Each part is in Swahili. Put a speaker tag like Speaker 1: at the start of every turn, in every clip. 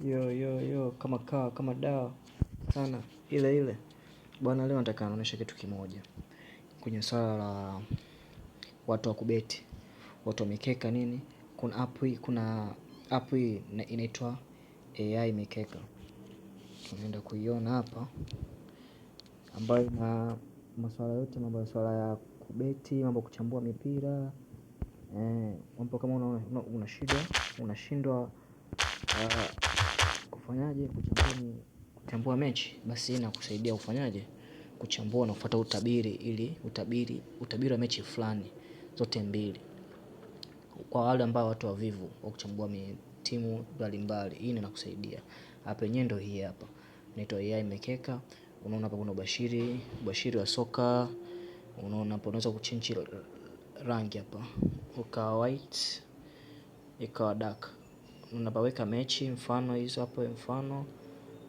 Speaker 1: Yo kama kawa kama dawa sana ile bwana. Leo nataka naonesha kitu kimoja kwenye swala la watu wa kubeti, watu wa mikeka nini. Kuna app hii inaitwa AI Mikeka, tunaenda kuiona hapa, ambayo na masuala yote, mambo ya swala ya kubeti, mambo kuchambua mipira, mambo kama unashindwa kufanyaje kuchambua mechi, basi inakusaidia kufanyaje kuchambua na kufuata utabiri, ili utabiri wa mechi fulani zote mbili, kwa wale ambao watu wavivu wa kuchambua timu mbalimbali. Hii inakusaidia hapa. Yenyewe ndio hii hapa, inaitwa AI Mikeka. Unaona hapa kuna ubashiri wa soka. Unaona hapo unaweza kuchange rangi hapa, ukawa white ikawa dark. Unapaweka mechi mfano hizo hapo, mfano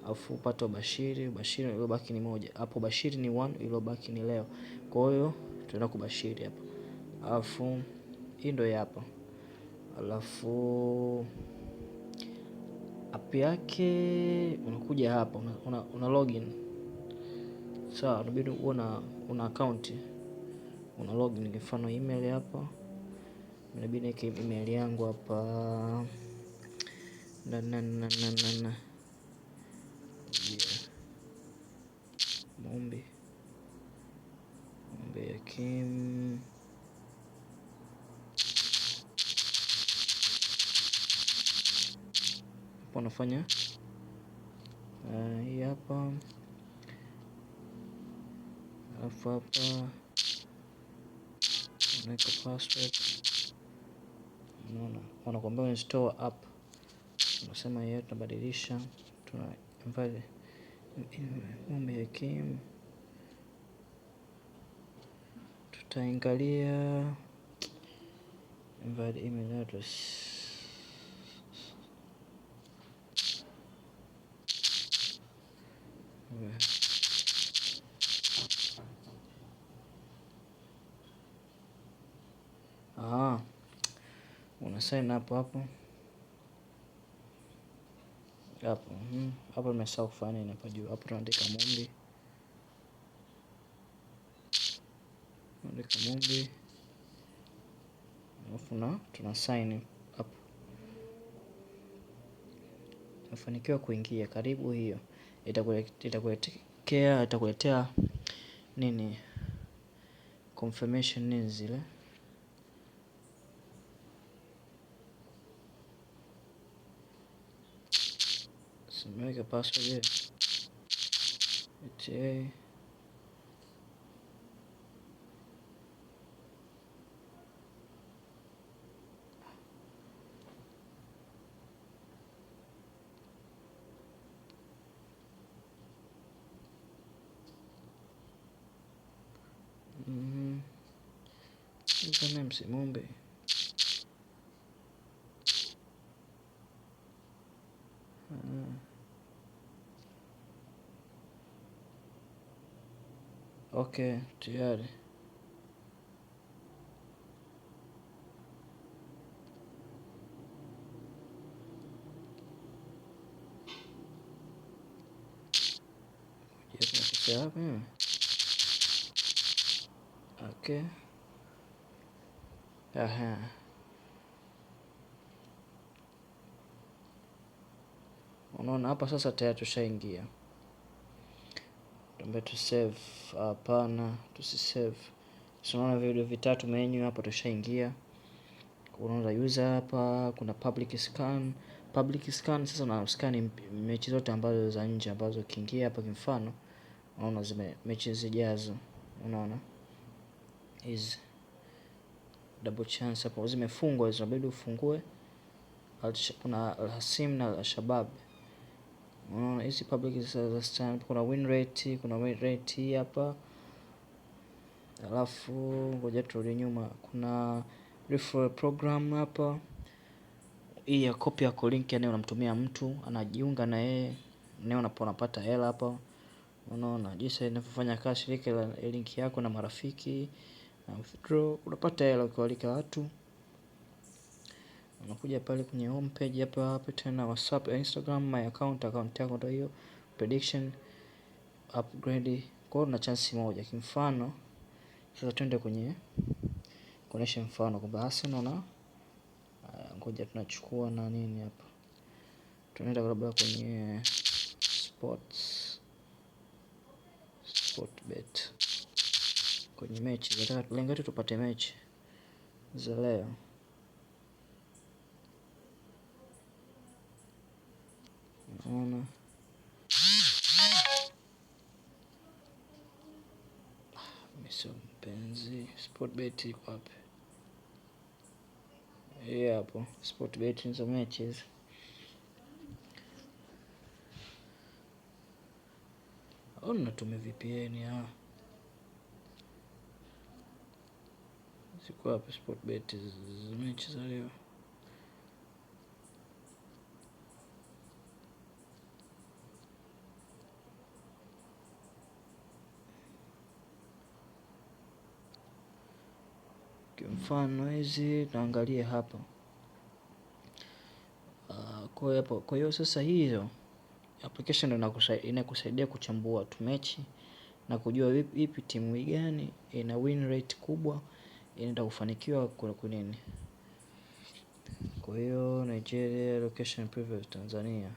Speaker 1: afu upate ubashiri iliyobaki ni moja hapo, bashiri ni 1, iliyobaki ni leo. Kwa hiyo tunaenda kubashiri hapa, afu hii ndio hapa. Alafu app yake unakuja hapa, una login. Sawa, unabidi una account, una login. Mfano email hapa, inabidi niweke email yangu hapa Mombe Kim. Hapo nafanya hii hapa, alafu hapa unaweka password. Unaona wanakuambia install app, unasema yeye tunabadilisha, tuna invite Mombe Kim. Tutaangalia invite email address. Una sign up hapo hapo nimesahau kufanya nini hapa juu. Hapo tunaandika Mombe, alafu tuna sign up. Tafanikiwa kuingia, karibu. Hiyo itakuletea nini, confirmation nini zile. Simeweka password ile ete. Username si Mombe. Okay, tayari. Okay. Unaona hapa sasa tayari tushaingia. Tuombe tu save. Hapana, tusisave. Unaona video vitatu menu hapa, tushaingia. Unaona user hapa, kuna public scan. Sasa na scan mechi zote ambazo za nje, ambazo ukiingia hapa kwa mfano unaona mechi zijazo. Unaona hizi double chance hapo zimefungwa, hizo inabidi ufungue. Kuna Al-Hasim na Al-Shabab. Unaona hizi public scan, kuna win rate hapa. Alafu ngoja turudi nyuma, kuna referral program hapa. Hii ya copy ya link, yani unamtumia mtu anajiunga na yeye, naye unapata hela hapa. Unaona jinsi inavyofanya kazi, shirika link yako na marafiki na withdraw, unapata hela ukiwalika watu. unakuja pale kwenye home page hapa tena WhatsApp, Instagram, my account yako ndio hiyo, prediction upgrade. Kwa hiyo na chance moja. Kimfano sasa twende kwenye kuonesha mfano kwamba Arsenal na ngoja tunachukua na nini hapa, tunaenda labda kwenye Sportbet kwenye mechi, nataka lengo letu tupate mechi za leo. Unaona miso mpenzi, Sportbet iko wapi? Hapo Sportbet za matches. Au natumia VPN Ziko wapi Sportbet za mechi za leo? Kwa hizi tuangalie hapa. Kwa hiyo sasa hiyo application inakusaidia kuchambua tu mechi na kujua ipi timu gani ina win rate kubwa, inaenda kufanikiwa kwa nini. Kwa hiyo Nigeria location preview Tanzania.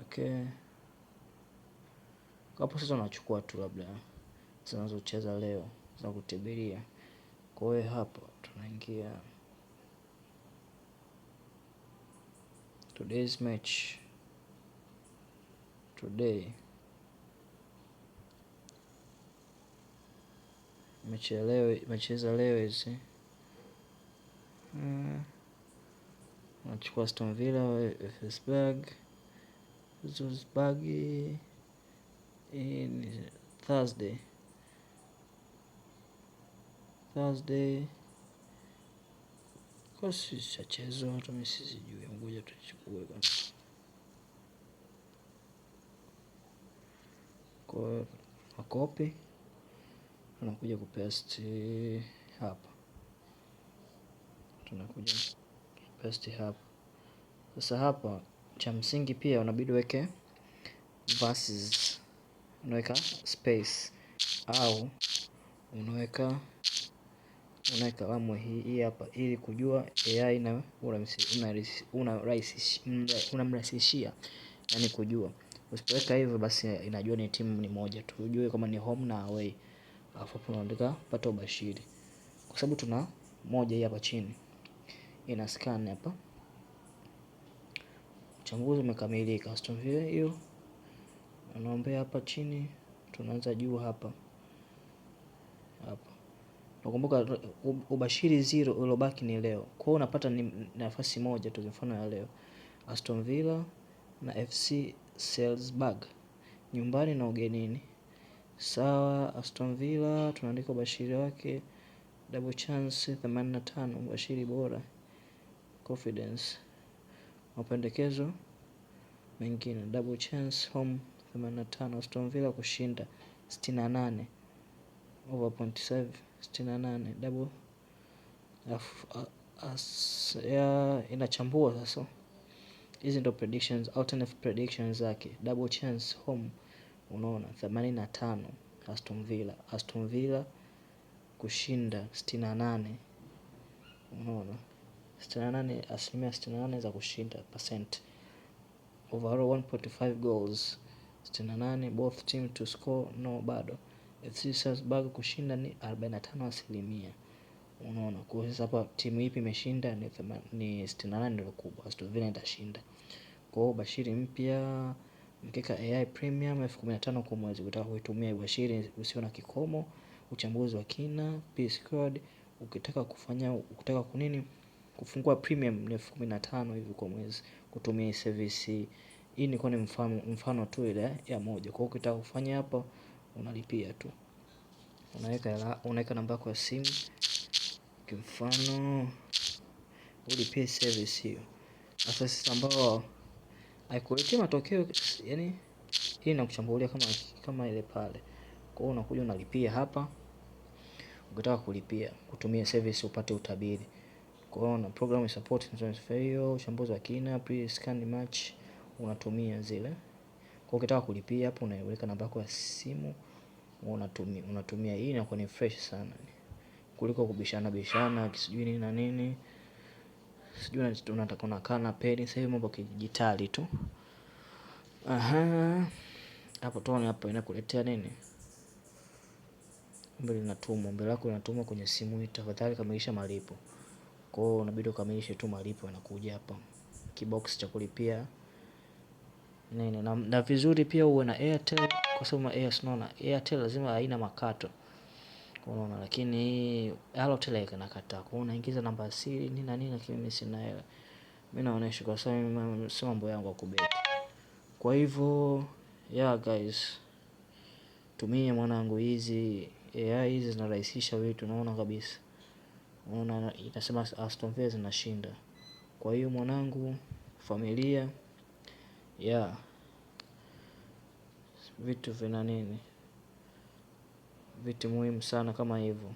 Speaker 1: Okay. Hapo sasa unachukua tu labda zinazocheza leo za kutibiria. Kwa hiyo hapa tunaingia today's match. Today mechi za leo hizi. Nachukua Aston Villa, Wolfsburg, Wolfsburg ni Thursday. Kwa sisi chachezo hata mimi sijui, ngoja tuchukue kwanza. Kwa makopi tunakuja kupaste hapa. Sasa hapa cha msingi pia unabidi weke versus, unaweka space au unaweka alamu hii hapa ili kujua AI na unamrahisishia yani kujua. Usipoweka hivyo basi inajua ni timu ni moja tu, ujue kama ni home na away, alafu unaandika pata ubashiri. Kwa sababu tuna moja hii hapa chini ina scan hapa. Uchambuzi umekamilika. Aston Villa hiyo anaombea hapa chini, tunaanza juu hapa. Nakumbuka ubashiri 0 ulobaki ni leo. Kwa hiyo unapata ni nafasi moja tu, mfano ya leo Aston Villa na FC Salzburg, nyumbani na ugenini. Sawa, Aston Villa tunaandika ubashiri wake double chance 85, ubashiri bora confidence. Mapendekezo mengine double chance home 85, Aston Villa kushinda 68 over 0.7 68 double inachambua sasa. Hizi ndo predictions, alternative predictions zake. Double chance home unaona 85 Aston Villa kushinda 68, unaona 68, asilimia 68 za kushinda percent. Overall 1.5 goals 68, both team to score no bado. FC Salzburg kushinda ni 45%. Unaona kwa hiyo hapa timu ipi imeshinda ni 68 ndio kubwa, Aston Villa itashinda. Kwa hiyo bashiri mpya mkeka AI Premium 15,000 kwa mwezi. Ukitaka kuitumia bashiri usio na kikomo, uchambuzi wa kina, P-Squad, ukitaka kufungua premium ni 15,000 hivi kwa mwezi kutumia service hii. Ni kwa ni mfano tu ile ya moja. Kwa hiyo ukitaka kufanya hapo unalipia tu, unaweka namba yako ya simu kwa mfano ulipie service hiyo. Sasa sisi ambao haikuletea matokeo yani hii inakuchambulia kama ile pale. Kwa hiyo unakuja unalipia hapa, ukitaka kulipia kutumia service upate utabiri. Kwa hiyo program support hiyo, uchambuzi wa kina, pre-scan match unatumia zile. Kwa ukitaka kulipia hapo unaweka namba yako ya simu unatumia hii, na kwa ni fresh sana kuliko kubishana kisijui nini na nini, sijui unataka unakaa na peni. Sasa hivi mambo kidijitali tu. Hapo tuone hapo inakuletea nini, ombi lako linatumwa kwenye simu hii, tafadhali kamilisha malipo. Kwa hiyo unabidi ukamilishe tu malipo, yanakuja hapa kibox cha kulipia nini. Na vizuri pia uwe na Airtel, kwa sababu Airtel lazima haina makato, unaona. Lakini Halotel inakataa. Kwa hiyo unaingiza namba siri nini na nini, lakini mimi sina hela. Mimi naonesha kwa sababu sio mambo yangu ya kubeti. Kwa hivyo guys, tumia mwanangu hizi AI, hizi zinarahisisha vitu, unaona kabisa. Unaona inasema Aston Villa zinashinda. Kwa hiyo mwanangu, familia vitu vina nini, vitu muhimu sana kama hivyo.